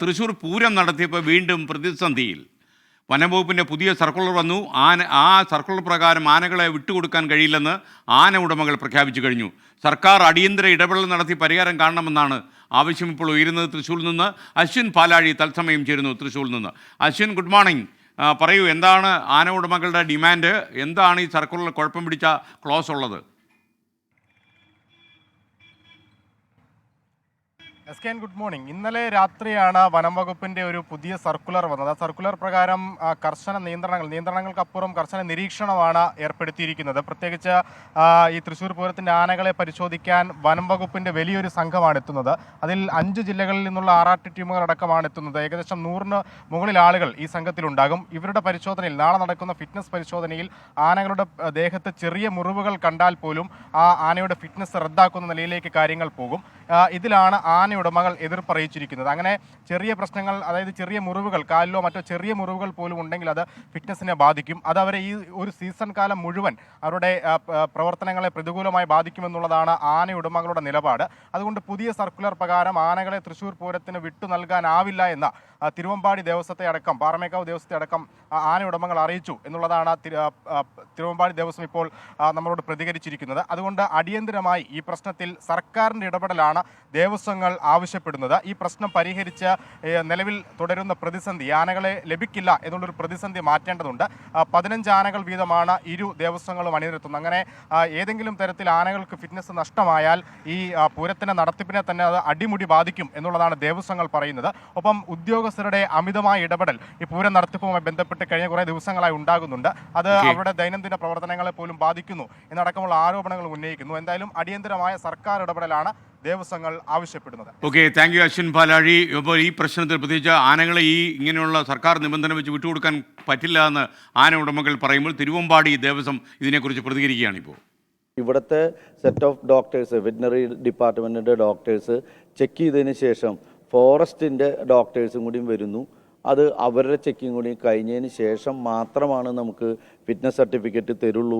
തൃശ്ശൂർ പൂരം നടത്തിയപ്പോൾ വീണ്ടും പ്രതിസന്ധിയിൽ. വനംവകുപ്പിൻ്റെ പുതിയ സർക്കുലർ വന്നു. ആ സർക്കുലർ പ്രകാരം ആനകളെ വിട്ടുകൊടുക്കാൻ കഴിയില്ലെന്ന് ആന ഉടമകൾ പ്രഖ്യാപിച്ചു കഴിഞ്ഞു. സർക്കാർ അടിയന്തര ഇടപെടൽ നടത്തി പരിഹാരം കാണണമെന്നാണ് ആവശ്യം ഇപ്പോൾ ഉയരുന്നത്. തൃശ്ശൂരിൽ നിന്ന് അശ്വിൻ പാലാഴി തത്സമയം ചേരുന്നു. തൃശ്ശൂരിൽ നിന്ന് അശ്വിൻ, ഗുഡ് മോർണിംഗ്. പറയൂ, എന്താണ് ആന ഉടമകളുടെ ഡിമാൻഡ്? എന്താണ് ഈ സർക്കുലറിൽ കുഴപ്പം പിടിച്ച ക്ലോസ് ഉള്ളത്? Good morning. ഇന്നലെ രാത്രിയാണ് വനം വകുപ്പിന്റെ ഒരു പുതിയ സർക്കുലർ വന്നത്. ആ സർക്കുലർ പ്രകാരം കർശന നിയന്ത്രണങ്ങൾക്കപ്പുറം കർശന നിരീക്ഷണമാണ് ഏർപ്പെടുത്തിയിരിക്കുന്നത്. പ്രത്യേകിച്ച് ഈ തൃശ്ശൂർ പൂരത്തിന്റെ ആനകളെ പരിശോധിക്കാൻ വനം വകുപ്പിന്റെ വലിയൊരു സംഘമാണ് എത്തുന്നത്. അതിൽ 5 ജില്ലകളിൽ നിന്നുള്ള ആറാട്ട് ടീമുകളടക്കമാണ് എത്തുന്നത്. ഏകദേശം 100-ന് മുകളിൽ ആളുകൾ ഈ സംഘത്തിലുണ്ടാകും. ഇവരുടെ പരിശോധനയിൽ, നാളെ നടക്കുന്ന ഫിറ്റ്നസ് പരിശോധനയിൽ ആനകളുടെ ദേഹത്ത് ചെറിയ മുറിവുകൾ കണ്ടാൽ പോലും ആ ആനയുടെ ഫിറ്റ്നസ് റദ്ദാക്കുന്ന നിലയിലേക്ക് കാര്യങ്ങൾ പോകും. ഇതിലാണ് ആനയുടമകൾ എതിർപ്പറിയിച്ചിരിക്കുന്നത്. അങ്ങനെ ചെറിയ പ്രശ്നങ്ങൾ, അതായത് ചെറിയ മുറിവുകൾ, കാലിലോ മറ്റോ ചെറിയ മുറിവുകൾ പോലും ഉണ്ടെങ്കിൽ അത് ഫിറ്റ്നസിനെ ബാധിക്കും. അത് അവരെ ഈ ഒരു സീസൺ കാലം മുഴുവൻ അവരുടെ പ്രവർത്തനങ്ങളെ പ്രതികൂലമായി ബാധിക്കുമെന്നുള്ളതാണ് ആനയുടമകളുടെ നിലപാട്. അതുകൊണ്ട് പുതിയ സർക്കുലർ പ്രകാരം ആനകളെ തൃശ്ശൂർ പൂരത്തിന് വിട്ടു നൽകാനാവില്ല എന്ന തിരുവമ്പാടി ദേവസ്വത്തെ അടക്കം, പാറമേക്കാവ് ദേവസ്വത്തെ അടക്കം ആനയുടമകൾ അറിയിച്ചു എന്നുള്ളതാണ് തിരുവമ്പാടി ദേവസ്വം ഇപ്പോൾ നമ്മളോട് പ്രതികരിച്ചിരിക്കുന്നത്. അതുകൊണ്ട് അടിയന്തരമായി ഈ പ്രശ്നത്തിൽ സർക്കാരിൻ്റെ ഇടപെടലാണ് ദേവസ്വങ്ങൾ ആവശ്യപ്പെടുന്നത്. ഈ പ്രശ്നം പരിഹരിച്ച് നിലവിൽ തുടരുന്ന പ്രതിസന്ധി, ആനകളെ ലഭിക്കില്ല എന്നുള്ളൊരു പ്രതിസന്ധി മാറ്റേണ്ടതുണ്ട്. 15 ആനകൾ വീതമാണ് ഇരു ദേവസ്വങ്ങളും അണിനിരത്തുന്നത്. അങ്ങനെ ഏതെങ്കിലും തരത്തിൽ ആനകൾക്ക് ഫിറ്റ്നസ് നഷ്ടമായാൽ ഈ പൂരത്തിൻ്റെ നടത്തിപ്പിനെ തന്നെ അത് അടിമുടി ബാധിക്കും എന്നുള്ളതാണ് ദേവസ്വങ്ങൾ പറയുന്നത്. ഒപ്പം ഉദ്യോഗസ്ഥരുടെ അമിതമായ ഇടപെടൽ ഈ പൂരം നടത്തിപ്പുമായി ബന്ധപ്പെട്ട് കഴിഞ്ഞ കുറേ ദിവസങ്ങളായി ഉണ്ടാകുന്നുണ്ട്. അത് അവരുടെ ദൈനംദിന പ്രവർത്തനങ്ങളെ പോലും ബാധിക്കുന്നു എന്നടക്കമുള്ള ആരോപണങ്ങൾ ഉന്നയിക്കുന്നു. എന്തായാലും അടിയന്തരമായ സർക്കാർ ഇടപെടലാണ് ദേവസ്വങ്ങൾ ആവശ്യപ്പെടുന്നത്. ഓക്കെ, താങ്ക് യു അശ്വിൻ പാലാഴി. ഇപ്പോൾ ഈ പ്രശ്നത്തിൽ പ്രത്യേകിച്ച് ആനകളെ ഇങ്ങനെയുള്ള സർക്കാർ നിബന്ധന വെച്ച് വിട്ടുകൊടുക്കാൻ പറ്റില്ല എന്ന് ആന ഉടമകൾ പറയുമ്പോൾ തിരുവമ്പാടി ദേവസ്വം ഇതിനെക്കുറിച്ച് പ്രതികരിക്കുകയാണ്. ഇവിടുത്തെ സെറ്റ് ഓഫ് ഡോക്ടേഴ്സ്, വെറ്റിനറി ഡിപ്പാർട്ട്മെൻറ്റിൻ്റെ ഡോക്ടേഴ്സ് ചെക്ക് ചെയ്തതിന് ശേഷം ഫോറസ്റ്റിൻ്റെ ഡോക്ടേഴ്സും കൂടിയും വരുന്നു. അത് അവരുടെ ചെക്കിങ് കൂടി കഴിഞ്ഞതിന് ശേഷം മാത്രമാണ് നമുക്ക് ഫിറ്റ്നസ് സർട്ടിഫിക്കറ്റ് തരുള്ളൂ.